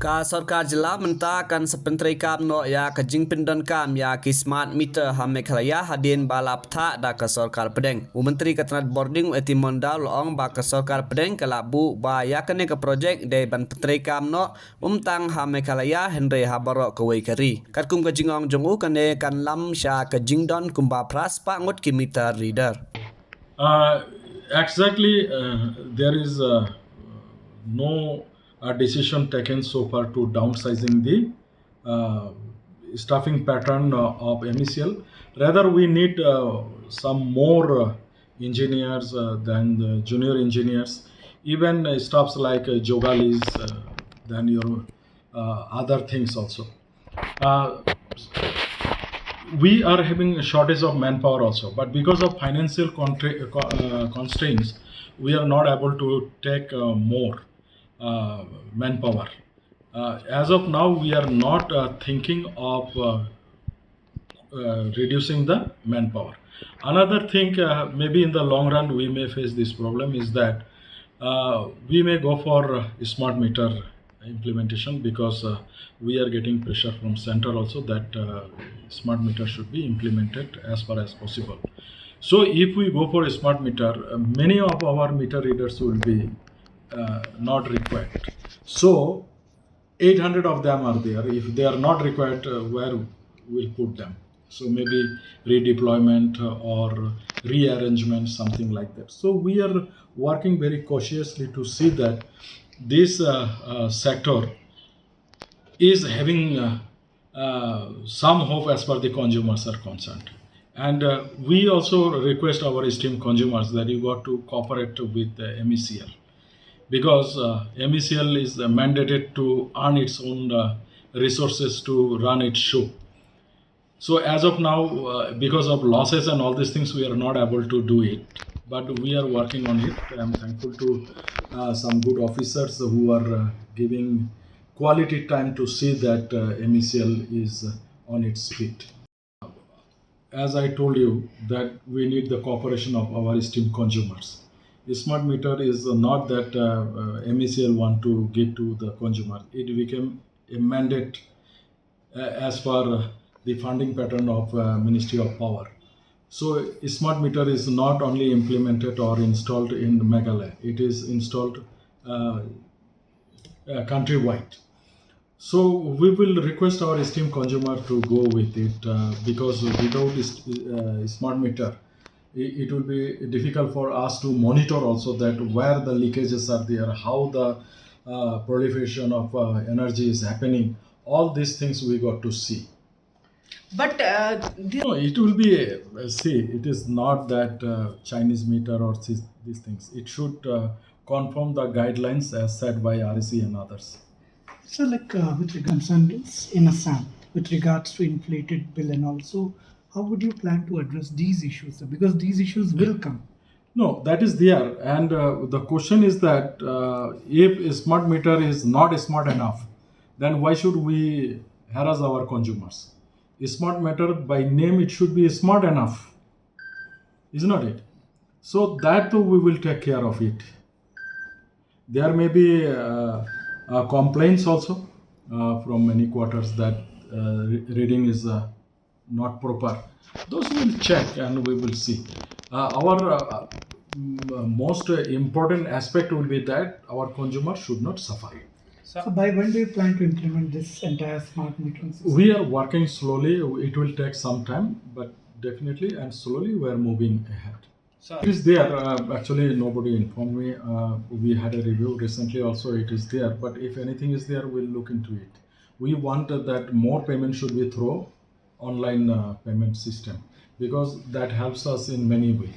Ka Sarkar Jylla mentakan Pyntreikam no ya ka jingpindon kam ya ki smart meter ha Meghalaya hadin balap tha da ka Sarkar Pedeng. Menteri Ketenat Boarding Etimondal loong ba ka Sarkar Pedeng ka labu ba ya kene ka project de ban Pyntreikam no tang ha Meghalaya Henry ha barok ka wei kari. Kat kum ka jingong jongu kane kan lam sha ka jingdon kumba pras pa ngot ki meter reader. Exactly, there is no decision taken so far to downsizing the staffing pattern of MECL. Rather, we need some more engineers than the junior engineers, even staffs like jogalis, than your other things also. We are having a shortage of manpower also, but because of financial constraints, we are not able to take more manpower. As of now, we are not thinking of reducing the manpower. Another thing, maybe in the long run, we may face this problem is that we may go for smart meter implementation because we are getting pressure from center also that smart meter should be implemented as far as possible. So if we go for a smart meter, many of our meter readers will be not required. So 800 of them are there. If they are not required, where we'll put them? So maybe redeployment or rearrangement, something like that. So we are working very cautiously to see that this sector is having some hope as far the consumers are concerned. And we also request our esteemed consumers that you got to cooperate with MECL, because MECL is mandated to earn its own resources to run its show. So as of now, because of losses and all these things, we are not able to do it. But we are working on it. I'm thankful to some good officers who are giving quality time to see that MECL is on its feet. As I told you, that we need the cooperation of our esteemed consumers. A smart meter is not that MECL want to give to the consumer. It became a mandate as per the funding pattern of Ministry of Power. So a smart meter is not only implemented or installed in Meghalaya, it is installed countrywide. So we will request our esteemed consumer to go with it because without smart meter, it will be difficult for us to monitor also that where the leakages are there, how the proliferation of energy is happening. All these things we got to see. But no, it will be see. It is not that Chinese meter or these things. It should conform the guidelines as set by REC and others. So, with regards in Assam, with regards to inflated bill and also, how would you plan to address these issues? Because these issues will come. No, that is there, and the question is that if a smart meter is not smart enough, then why should we harass our consumers? A smart meter by name it should be smart enough, is not it? So that we will take care of it. There may be complaints also from many quarters that reading is not proper. Those we will check and we will see. Our most important aspect will be that our consumer should not suffer. So, by when do you plan to implement this entire smart metering system? We are working slowly. It will take some time, but definitely and slowly we are moving ahead. So it is there. Actually, nobody informed me. We had a review recently. Also, it is there. But if anything is there, we'll look into it. We want that more payment should be through online payment system because that helps us in many ways.